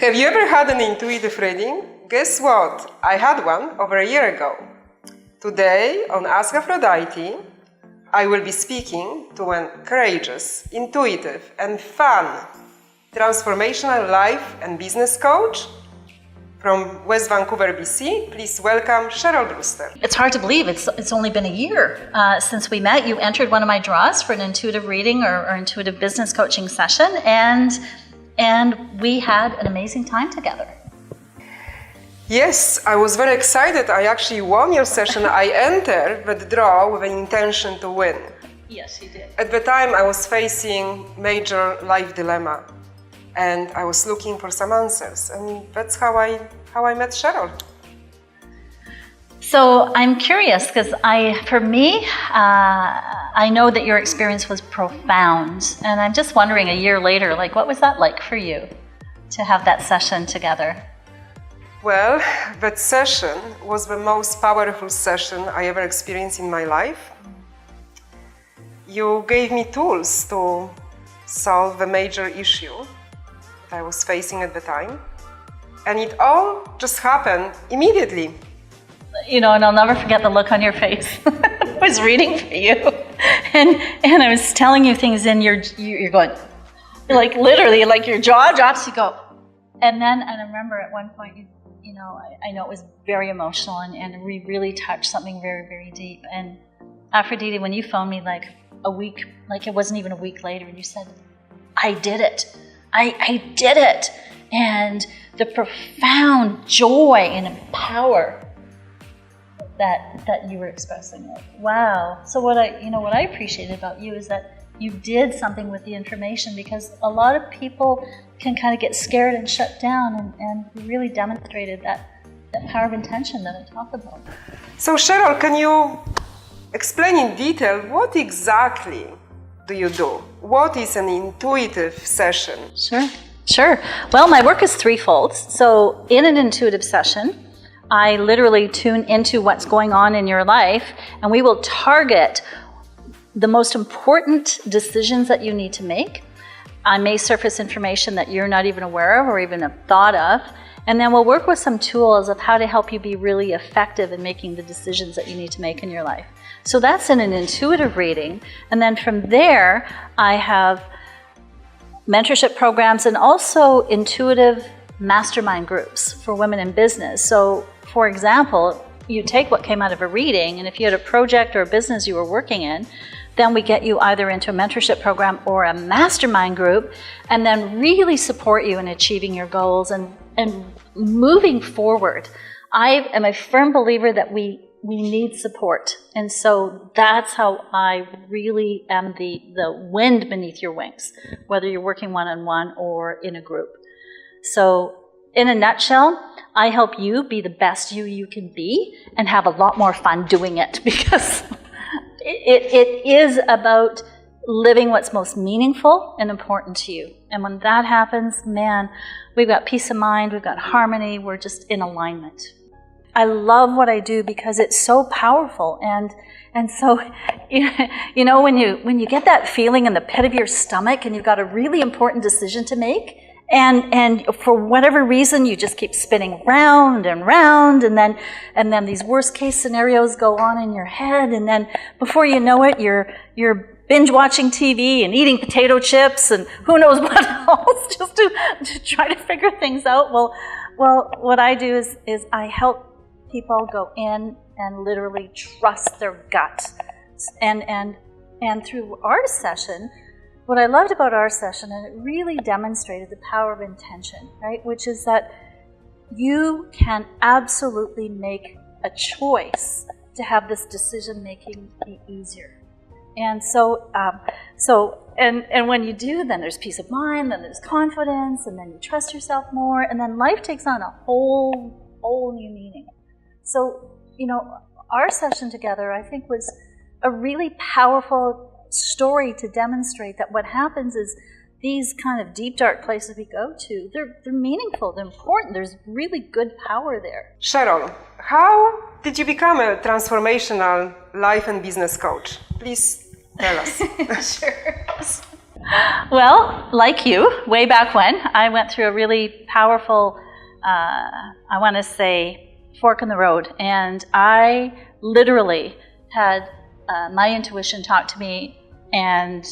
Have you ever had an intuitive reading? Guess what? I had one over a year ago. Today, on Ask Aphroditi, I will be speaking to an courageous, intuitive, and fun transformational life and business coach from West Vancouver, BC. Please welcome Cheryl Brewster. It's hard to believe it's only been a year since we met. You entered one of my draws for an intuitive reading or intuitive business coaching session, and we had an amazing time together. Yes, I was very excited. I actually won your session. I entered the draw with an intention to win. Yes, you did. At the time, I was facing major life dilemma, and I was looking for some answers, and that's how I met Cheryl. So I'm curious because for me, I know that your experience was profound, and I'm just wondering, a year later, what was that like for you to have that session together? Well, that session was the most powerful session I ever experienced in my life. You gave me tools to solve the major issue that I was facing at the time, and it all just happened immediately. And I'll never forget the look on your face. I was reading for you, and I was telling you things, and you're going, literally, your jaw drops. You go, and I remember at one point, I know it was very emotional, and we really touched something very, very deep. And Aphroditi, when you phoned me a week, it wasn't even a week later, and you said, "I did it. I did it," and the profound joy and power that you were expressing. Wow. So what I appreciated about you is that you did something with the information, because a lot of people can kind of get scared and shut down, and you really demonstrated that power of intention that I talk about. So Cheryl, can you explain in detail what exactly do you do? What is an intuitive session? Sure. Well, my work is threefold. So in an intuitive session, I literally tune into what's going on in your life, and we will target the most important decisions that you need to make. I may surface information that you're not even aware of or even have thought of, and then we'll work with some tools of how to help you be really effective in making the decisions that you need to make in your life. So that's in an intuitive reading, and then from there I have mentorship programs and also intuitive mastermind groups for women in business. So for example, you take what came out of a reading, and if you had a project or a business you were working in, then we get you either into a mentorship program or a mastermind group, and then really support you in achieving your goals and moving forward. I am a firm believer that we need support, and so that's how I really am the wind beneath your wings, whether you're working one-on-one or in a group. So in a nutshell, I help you be the best you can be and have a lot more fun doing it, because it is about living what's most meaningful and important to you. And when that happens, man, we've got peace of mind, we've got harmony, we're just in alignment. I love what I do because it's so powerful, and so when you get that feeling in the pit of your stomach and you've got a really important decision to make, and for whatever reason you just keep spinning round and round, and then these worst case scenarios go on in your head, and then before you know it, you're binge watching TV and eating potato chips and who knows what else, just to try to figure things out. Well, what I do is I help people go in and literally trust their gut, and through our session. What I loved about our session, and it really demonstrated the power of intention, right? Which is that you can absolutely make a choice to have this decision making be easier. And so when you do, then there's peace of mind, then there's confidence, and then you trust yourself more, and then life takes on a whole new meaning. So, our session together, I think, was a really powerful story to demonstrate that what happens is these kind of deep, dark places we go to, they're meaningful, they're important, there's really good power there. Cheryl, how did you become a transformational life and business coach? Please tell us. Sure. Well, like you, way back when, I went through a really powerful, I want to say, fork in the road. And I literally had my intuition talk to me, and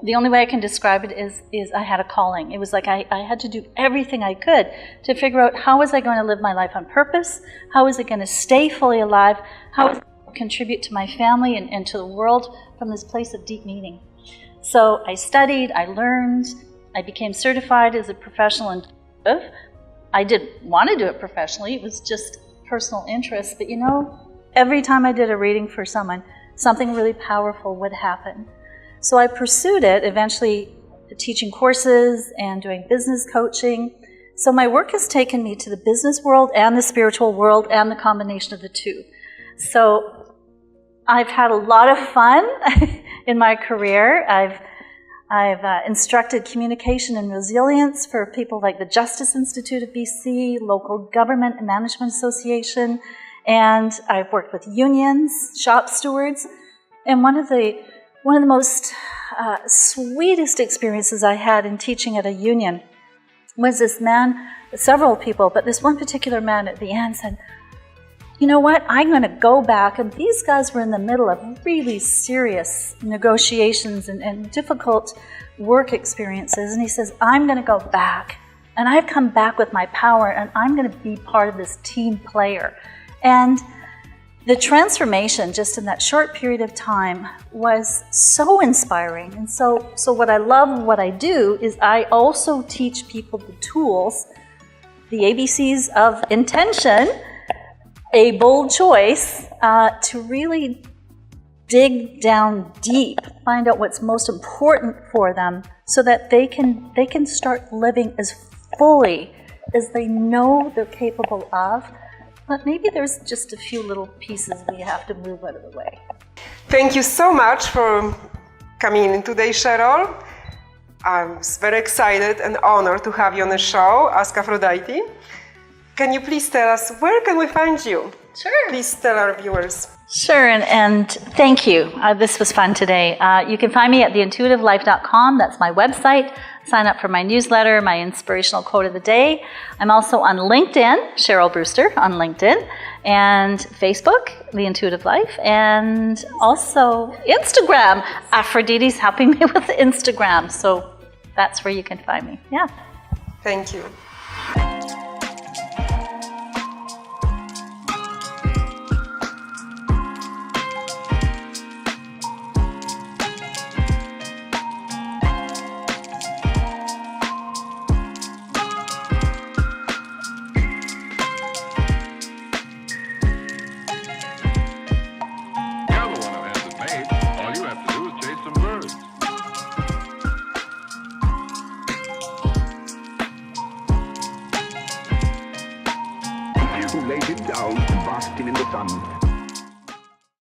the only way I can describe it is I had a calling. It was like I had to do everything I could to figure out how was I going to live my life on purpose, how was I going to stay fully alive, how was I going to contribute to my family and to the world from this place of deep meaning. So I studied, I learned, I became certified as a professional intuitive. I didn't want to do it professionally, it was just personal interest. But you know, every time I did a reading for someone, something really powerful would happen. So I pursued it, eventually teaching courses and doing business coaching. So my work has taken me to the business world and the spiritual world and the combination of the two. So I've had a lot of fun in my career. I've instructed communication and resilience for people like the Justice Institute of BC, local government and management association, and I've worked with unions, shop stewards. And one of the most sweetest experiences I had in teaching at a union was this man, several people, but this one particular man at the end said, you know what, I'm going to go back, and these guys were in the middle of really serious negotiations and difficult work experiences, and he says, I'm going to go back, and I've come back with my power, and I'm going to be part of this team player. And the transformation just in that short period of time was so inspiring. And so what I love, what I do, is I also teach people the tools, the ABCs of intention, a bold choice, to really dig down deep, find out what's most important for them so that they can start living as fully as they know they're capable of. But maybe there's just a few little pieces we have to move out of the way. Thank you so much for coming in today, Cheryl. I'm very excited and honored to have you on the show, Ask Aphroditi. Can you please tell us, where can we find you? Sure. Please tell our viewers. Sure, and thank you. This was fun today. You can find me at theintuitivelife.com. That's my website. Sign up for my newsletter, my inspirational quote of the day. I'm also on LinkedIn, Cheryl Brewster on LinkedIn, and Facebook, The Intuitive Life, and also Instagram. Aphroditi's helping me with Instagram, so that's where you can find me. Yeah. Thank you. Who laid him down and basked him in the sun.